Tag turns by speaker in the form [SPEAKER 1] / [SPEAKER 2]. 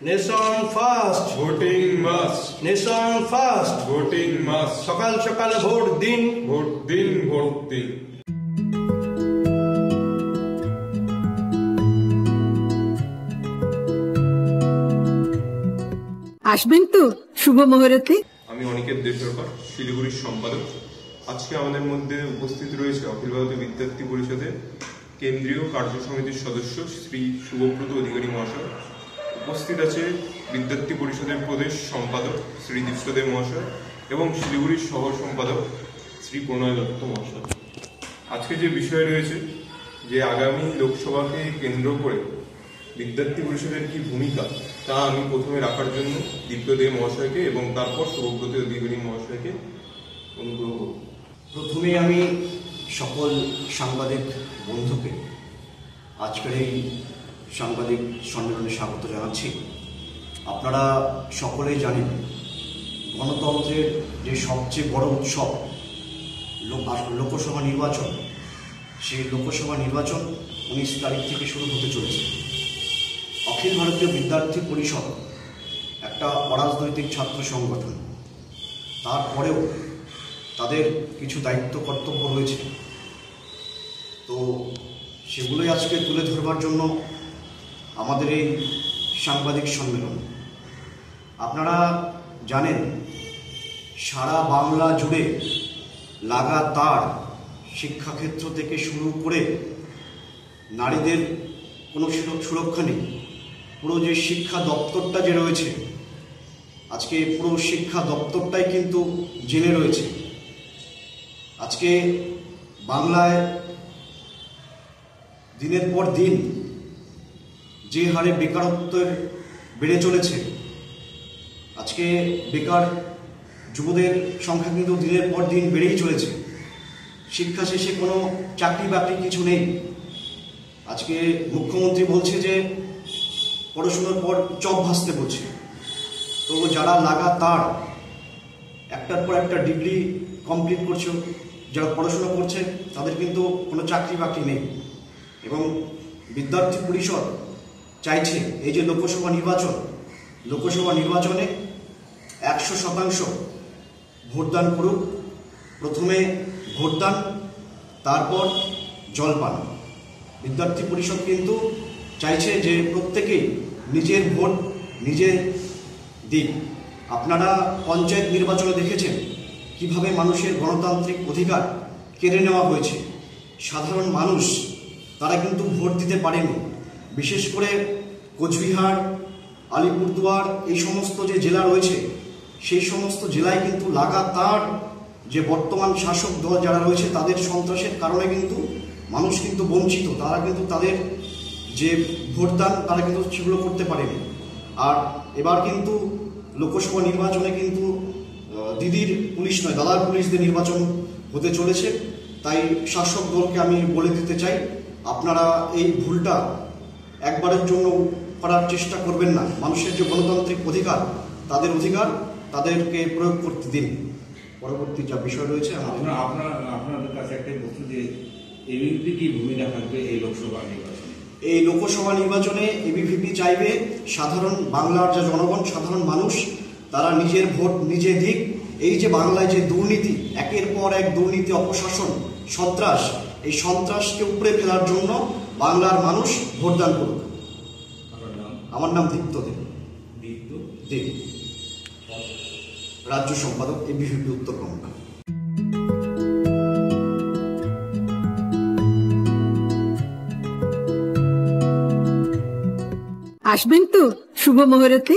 [SPEAKER 1] Nation first,
[SPEAKER 2] voting must.
[SPEAKER 1] Nation first,
[SPEAKER 2] voting must.
[SPEAKER 1] সকাল সকাল vote দিন,
[SPEAKER 2] ভোট দিন, ভোট দিন।
[SPEAKER 3] আসবেন তো শুভ মুহূর্তে।
[SPEAKER 2] আমি অনিকেত দে সরকার, শিলিগুড়ির সম্পাদক। আজকে আমাদের মধ্যে উপস্থিত রয়েছে অখিল ভারতীয় বিদ্যার্থী পরিষদের কেন্দ্রীয় কার্য সমিতির সদস্য শ্রী শুভব্রত অধিকারী মহাশয়। উপস্থিত আছে বিদ্যার্থী পরিষদের প্রদেশ সম্পাদক শ্রী দীপ্তদেব মহাশয় এবং শিলিগুড়ির সহ সম্পাদক শ্রী প্রণয় দত্ত মহাশয়। আজকে যে বিষয় রয়েছে যে আগামী লোকসভাকে কেন্দ্র করে বিদ্যার্থী পরিষদের কি ভূমিকা, তা আমি প্রথমে রাখার জন্য দীপ্তদেব মহাশয়কে এবং তারপর শুভব্রত অধিকারী মহাশয়কে অনুগ্রহ করব।
[SPEAKER 4] প্রথমে আমি সকল সাংবাদিক বন্ধুকে আজকের এই সাংবাদিক সম্মেলনে স্বাগত জানাচ্ছি। আপনারা সকলেই জানেন গণতন্ত্রের যে সবচেয়ে বড় উৎসব লোকসভা নির্বাচন, সেই লোকসভা নির্বাচন 19 তারিখ থেকে শুরু হতে চলেছে। অখিল ভারতীয় বিদ্যার্থী পরিষদ একটা অরাজনৈতিক ছাত্র সংগঠন, তারপরেও তাদের কিছু দায়িত্ব কর্তব্য রয়েছে, তো সেগুলোই আজকে তুলে ধরবার জন্য আমাদের এই সাংবাদিক সম্মেলন। আপনারা জানেন সারা বাংলা জুড়ে লাগাতার শিক্ষাক্ষেত্র থেকে শুরু করে নারীদের কোনো সুরক্ষা নেই। পুরো যে শিক্ষা দপ্তরটা যে রয়েছে, আজকে পুরো শিক্ষা দপ্তরটাই কিন্তু জেলে রয়েছে। আজকে বাংলায় দিনের পর দিন যে হারে বেকারত্বের বেড়ে চলেছে, আজকে বেকার যুবদের সংখ্যা কিন্তু দিনের পর দিন বেড়েই চলেছে। শিক্ষা শেষে কোনো চাকরি বাকরি কিছু নেই। আজকে মুখ্যমন্ত্রী বলছে যে পড়াশোনার পর জব ভাসতে বলছে, তো যারা লাগাতার একটার পর একটা ডিগ্রি কমপ্লিট করছে, যারা পড়াশোনা করছে, তাদের কিন্তু কোনো চাকরি বাকরি নেই। এবং বিদ্যার্থী পরিষদ চাইছে এই যে লোকসভা নির্বাচনে 100% ভোটদান করুক। প্রথমে ভোটদান, তারপর জলপান। বিদ্যার্থী পরিষদ কিন্তু চাইছে যে প্রত্যেকেই নিজের ভোট নিজে দিক। আপনারা পঞ্চায়েত নির্বাচনে দেখেছেন কিভাবে মানুষের গণতান্ত্রিক অধিকার কেড়ে নেওয়া হয়েছে। সাধারণ মানুষ তারা কিন্তু ভোট দিতে পারেনি। বিশেষ করে কোচবিহার, আলিপুরদুয়ার, এই সমস্ত যে জেলা রয়েছে, সেই সমস্ত জেলায় কিন্তু লাগাতার যে বর্তমান শাসক দল যারা রয়েছে, তাদের সন্ত্রাসের কারণে কিন্তু মানুষ কিন্তু বঞ্চিত। তারা কিন্তু তাদের যে ভোটদান তারা কিন্তু সেগুলো করতে পারেনি। আর এবার কিন্তু লোকসভা নির্বাচনে কিন্তু দিদির পুলিশ নয়, দাদার পুলিশদের নির্বাচন হতে চলেছে। তাই শাসক দলকে আমি বলে দিতে চাই, আপনারা এই ভুলটা একবারের জন্য করার চেষ্টা করবেন না। মানুষের যে গণতান্ত্রিক অধিকার, তাদের অধিকার তাদেরকে প্রয়োগ করতে দিন। পরবর্তী যা বিষয় রয়েছে
[SPEAKER 5] আপনাদের কাছে একটা প্রশ্ন, যে এবিভিপি কি ভূমিকা থাকবে এই লোকসভা নির্বাচনে?
[SPEAKER 4] এই লোকসভা নির্বাচনে এবিভিপি চাইবে সাধারণ বাংলার যে জনগণ, সাধারণ মানুষ, তারা নিজের ভোট নিজে দিক। এই যে বাংলায় যে দুর্নীতি, একের পর এক দুর্নীতি, অপশাসন, সন্ত্রাস, এই সন্ত্রাসকে উপড়ে ফেলার জন্য বাংলার মানুষ ভোটদান করুক। আমার নাম দীপ্তদেব দেব, রাজ্য সম্পাদক এবিভিপি উত্তরবঙ্গ।
[SPEAKER 3] আসবেন তো শুভ মুহূর্তে।